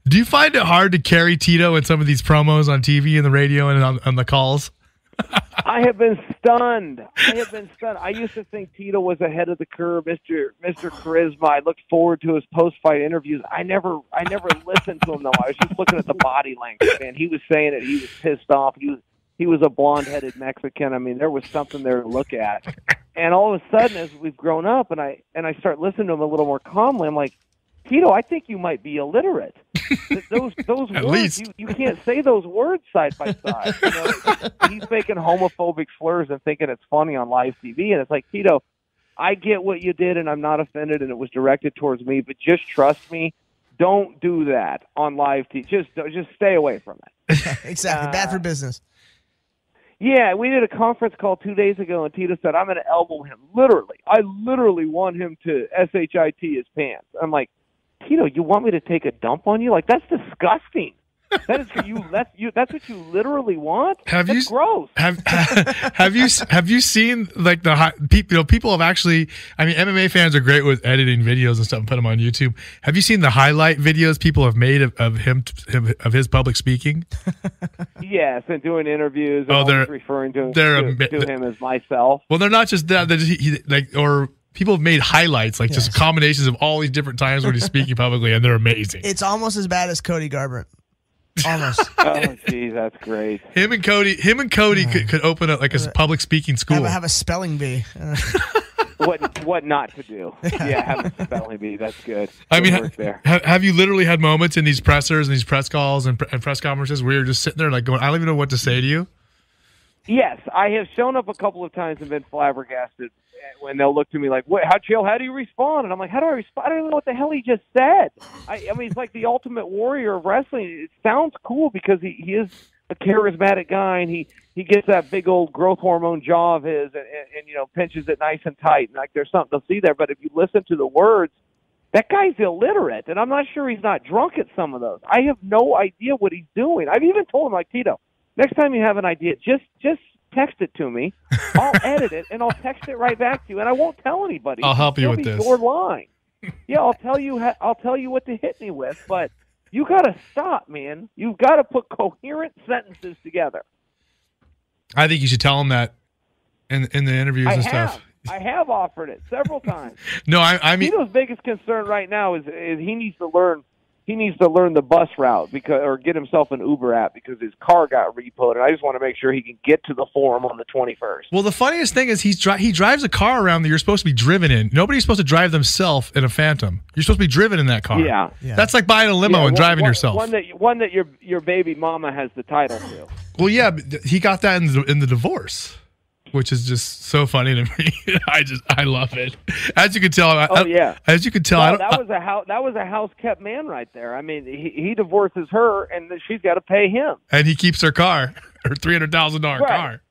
Do you find it hard to carry Tito in some of these promos on TV and the radio and on the calls? I have been stunned. I used to think Tito was ahead of the curve, Mr. Charisma. I looked forward to his post-fight interviews. I never listened to him, though. I was just looking at the body language, man. He was saying it. He was pissed off. He was a blonde-headed Mexican. I mean, there was something there to look at. And all of a sudden, as we've grown up, and I start listening to him a little more calmly, I'm like, Tito, I think you might be illiterate. Those words, you can't say those words side by side. You know, he's making homophobic slurs and thinking it's funny on live TV, and it's like, Tito, I get what you did, and I'm not offended, and it was directed towards me, but just trust me, don't do that on live TV. Just stay away from it. Exactly, bad for business. Yeah, we did a conference call 2 days ago, and Tito said, I'm going to elbow him. Literally. I literally want him to shit his pants. I'm like, Tito, you want me to take a dump on you? Like, that's disgusting. That is you. That's what you literally want. That's gross. Have you seen like the people? People have actually. I mean, MMA fans are great with editing videos and stuff and put them on YouTube. Have you seen the highlight videos people have made of his public speaking? Yes, and doing interviews. And they're referring to him as myself. Well, they're not just that. They're just, people have made highlights, like just combinations of all these different times when he's speaking publicly, and they're amazing. It's almost as bad as Cody Garbrandt. Almost. Oh, geez, that's great. Him and Cody could open up like a public speaking school. Have a spelling bee. What not to do? Yeah, have a spelling bee. That's good. I mean, have you literally had moments in these pressers and these press calls and press conferences where you're just sitting there like going, I don't even know what to say to you? Yes, I have shown up a couple of times and been flabbergasted when they'll look to me like, "Wait, how do you respond?" And I'm like, "How do I respond? I don't even know what the hell he just said." I mean, it's like the ultimate warrior of wrestling. It sounds cool because he is a charismatic guy, and he gets that big old growth hormone jaw of his, and pinches it nice and tight, and like there's something to see there. But if you listen to the words, that guy's illiterate, and I'm not sure he's not drunk at some of those. I have no idea what he's doing. I've even told him, like, Tito, next time you have an idea, just text it to me. I'll edit it, and I'll text it right back to you, and I won't tell anybody. I'll help you with this. Your line. Yeah, I'll tell you what to hit me with, but you got to stop, man. You've got to put coherent sentences together. I think you should tell him that in the interviews and stuff. I have offered it several times. No, I mean, Tito's biggest concern right now is he needs to learn. He needs to learn the bus route or get himself an Uber app because his car got repoed, and I just want to make sure he can get to the forum on the 21st. Well, the funniest thing is he drives a car around that you're supposed to be driven in. Nobody's supposed to drive themselves in a Phantom. You're supposed to be driven in that car. Yeah. That's like buying a limo and driving yourself. One that your baby mama has the title to. Well, yeah, but he got that in the divorce, which is just so funny to me. I love it. As you can tell. As you can tell, that was a house kept man right there. I mean, he divorces her, and then she's got to pay him, and he keeps her car, her $300,000 car.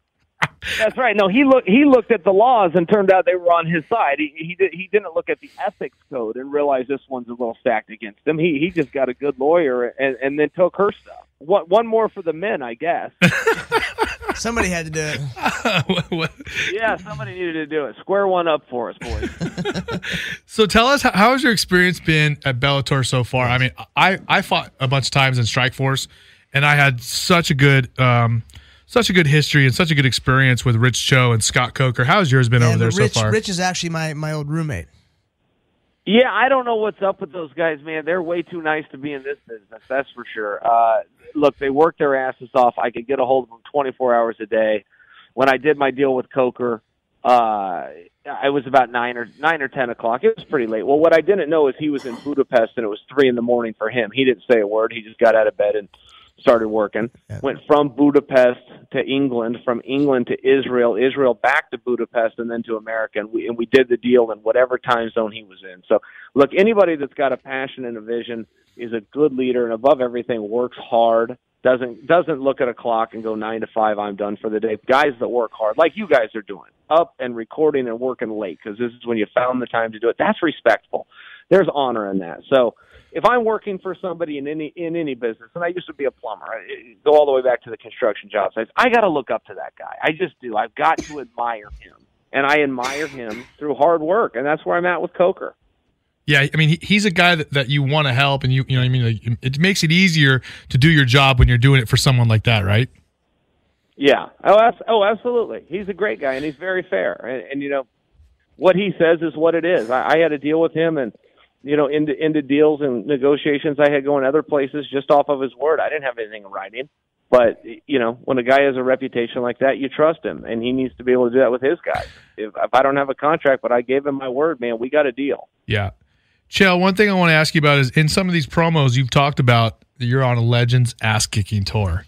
That's right. No, he looked at the laws and turned out they were on his side. He didn't look at the ethics code and realize this one's a little stacked against him. He just got a good lawyer and then took her stuff. One more for the men, I guess. Somebody had to do it. Yeah, somebody needed to do it. Square one up for us, boys. So tell us, how has your experience been at Bellator so far? I mean, I fought a bunch of times in Strikeforce, and I had such a good history and such a good experience with Rich Cho and Scott Coker. How's yours been over there so far? Rich is actually my old roommate. Yeah, I don't know what's up with those guys, man. They're way too nice to be in this business, that's for sure. Look, they work their asses off. I could get a hold of them 24 hours a day. When I did my deal with Coker, I was about 9 or 10 o'clock. It was pretty late. Well, what I didn't know is he was in Budapest, and it was 3 in the morning for him. He didn't say a word. He just got out of bed and started working. Yeah. Went from Budapest to England, from England to Israel back to Budapest, and then to America. And we did the deal in whatever time zone he was in. So, look, anybody that's got a passion and a vision is a good leader, and above everything, works hard. Doesn't look at a clock and go 9 to 5, I'm done for the day. Guys that work hard, like you guys are doing, up and recording and working late because this is when you found the time to do it. That's respectful. There's honor in that. So if I'm working for somebody in any business, and I used to be a plumber, I go all the way back to the construction job sites, I got to look up to that guy. I just do. I've got to admire him, and I admire him through hard work, and that's where I'm at with Coker. Yeah, I mean, he's a guy that you want to help, and you know what I mean? Like, it makes it easier to do your job when you're doing it for someone like that, right? Yeah. Oh, absolutely. He's a great guy, and he's very fair. And you know, what he says is what it is. I had to deal with him, and you know, into deals and negotiations I had going other places just off of his word. I didn't have anything in writing. But, you know, when a guy has a reputation like that, you trust him, and he needs to be able to do that with his guys. If I don't have a contract, but I gave him my word, man, we got a deal. Yeah. Chael, one thing I want to ask you about is in some of these promos you've talked about that you're on a Legends ass-kicking tour.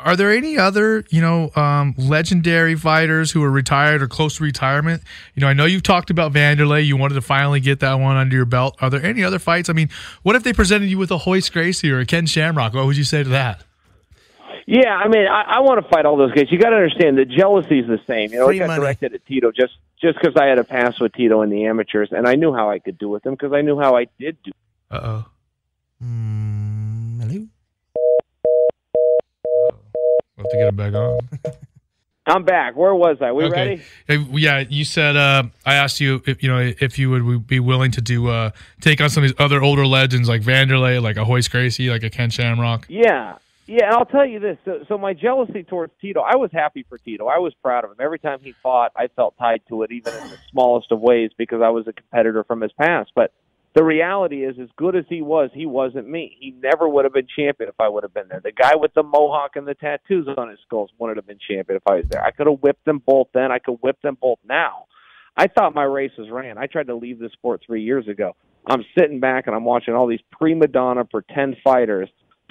Are there any other, you know, legendary fighters who are retired or close to retirement? You know, I know you've talked about Vanderlei. You wanted to finally get that one under your belt. Are there any other fights? I mean, what if they presented you with a Hoist Gracie or a Ken Shamrock? What would you say to that? Yeah, I mean, I want to fight all those guys. You got to understand the jealousy is the same. You know, I got directed at Tito just because I had a pass with Tito in the amateurs, and I knew how I could do with him because I knew how I did do. Uh-oh. Hello? We'll have to get him back on. I'm back. Where was I? We ready? Yeah, you said I asked you if you would be willing to do take on some of these other older legends like Vanderlei, like a Hoist Gracie, like a Ken Shamrock. Yeah, and I'll tell you this. So my jealousy towards Tito, I was happy for Tito. I was proud of him. Every time he fought, I felt tied to it, even in the smallest of ways, because I was a competitor from his past. But the reality is, as good as he wasn't me. He never would have been champion if I would have been there. The guy with the mohawk and the tattoos on his skulls wouldn't have been champion if I was there. I could have whipped them both then. I could whip them both now. I thought my race was ran. I tried to leave the sport 3 years ago. I'm sitting back and I'm watching all these prima donna pretend fighters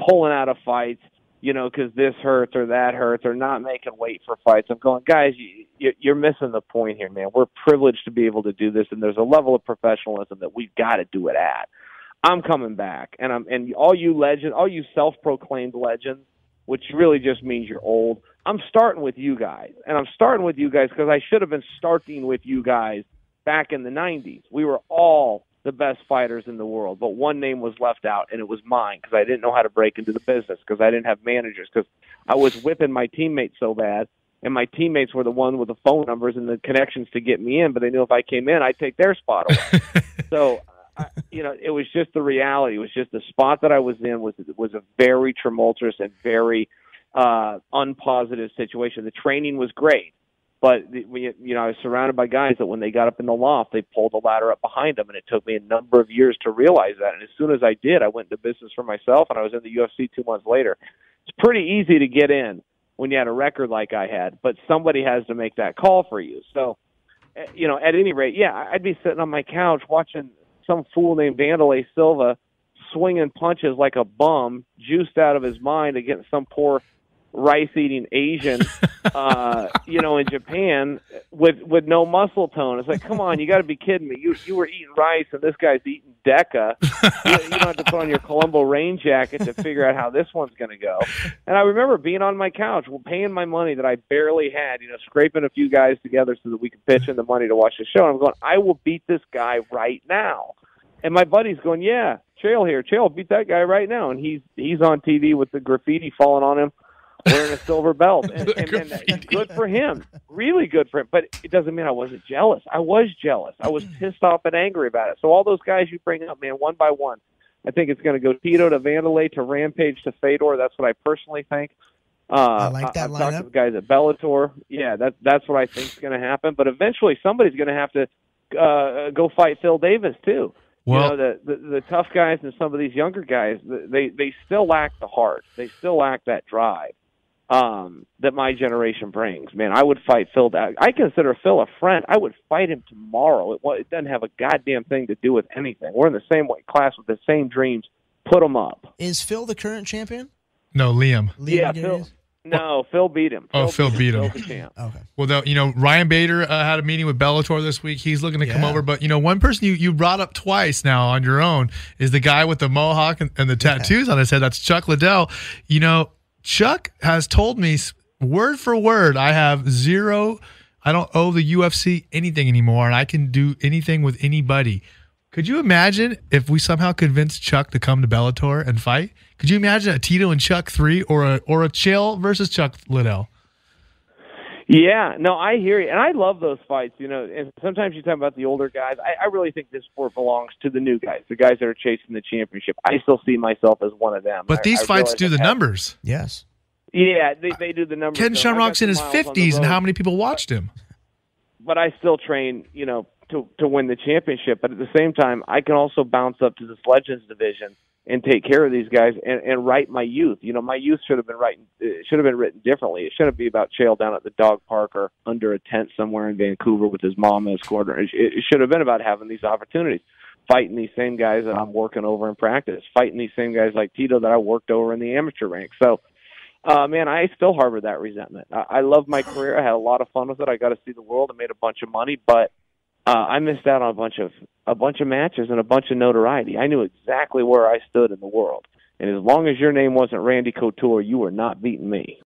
pulling out of fights, you know, because this hurts or that hurts or not making weight for fights. I'm going, guys, you're missing the point here, man. We're privileged to be able to do this, and there's a level of professionalism that we've got to do it at. I'm coming back, and all you legends, all you self-proclaimed legends, which really just means you're old, I'm starting with you guys, and I'm starting with you guys because I should have been starting with you guys back in the 90s. We were all the best fighters in the world, but one name was left out, and it was mine because I didn't know how to break into the business, because I didn't have managers, because I was whipping my teammates so bad, and my teammates were the one with the phone numbers and the connections to get me in, but they knew if I came in, I'd take their spot away. So, you know, it was just the reality. It was just the spot that I was in was a very tumultuous and very unpositive situation. The training was great. But, I was surrounded by guys that when they got up in the loft, they pulled the ladder up behind them, and it took me a number of years to realize that. And as soon as I did, I went into business for myself, and I was in the UFC 2 months later. It's pretty easy to get in when you had a record like I had, but somebody has to make that call for you. So, you know, at any rate, yeah, I'd be sitting on my couch watching some fool named Vanderlei Silva swinging punches like a bum, juiced out of his mind against some poor rice-eating Asian, in Japan with no muscle tone. It's like, come on, you got to be kidding me. You were eating rice, and this guy's eating Deca. You don't have to put on your Colombo rain jacket to figure out how this one's going to go. And I remember being on my couch, paying my money that I barely had, scraping a few guys together so that we could pitch in the money to watch the show. And I'm going, I will beat this guy right now. And my buddy's going, yeah, Chael here. Chael, beat that guy right now. And he's on TV with the graffiti falling on him, wearing a silver belt, and good for him, really good for him. But it doesn't mean I wasn't jealous. I was jealous. I was pissed off and angry about it. So all those guys you bring up, man, one by one, I think it's going to go Tito to Vanderlei to Rampage to Fedor. That's what I personally think. I like that I've lineup. talked to the guys at Bellator. Yeah, that's what I think is going to happen. But eventually somebody's going to have to go fight Phil Davis too. Well, the tough guys and some of these younger guys, they still lack the heart. They still lack that drive that my generation brings. Man, I would fight Phil. I consider Phil a friend. I would fight him tomorrow. It doesn't have a goddamn thing to do with anything. We're in the same class with the same dreams. Put them up. Is Phil the current champion? No, Liam. Yeah, Phil. No, Phil beat him. Phil beat him. Phil's the champ. Okay. Well, Ryan Bader had a meeting with Bellator this week. He's looking to come over. But, one person you brought up twice now on your own is the guy with the mohawk and the tattoos on his head. That's Chuck Liddell. Chuck has told me word for word, I don't owe the UFC anything anymore, and I can do anything with anybody. Could you imagine if we somehow convinced Chuck to come to Bellator and fight? Could you imagine a Tito and Chuck 3 or a Chael versus Chuck Liddell? Yeah, no, I hear you, and I love those fights. And sometimes you talk about the older guys. I really think this sport belongs to the new guys, the guys that are chasing the championship. I still see myself as one of them. But these fights do the numbers. Yes. Yeah, they do the numbers. Ken Shamrock's in his 50s, and how many people watched him? But I still train, to win the championship. But at the same time, I can also bounce up to this Legends division and take care of these guys and write my youth. My youth should have been written differently. It shouldn't be about Chael down at the dog park or under a tent somewhere in Vancouver with his mom as quarter. It should have been about having these opportunities, fighting these same guys that I'm working over in practice, fighting these same guys like Tito that I worked over in the amateur ranks. So, man, I still harbor that resentment. I love my career. I had a lot of fun with it. I got to see the world. I made a bunch of money, but I missed out on a bunch of matches and a bunch of notoriety. I knew exactly where I stood in the world, and as long as your name wasn't Randy Couture, you were not beating me.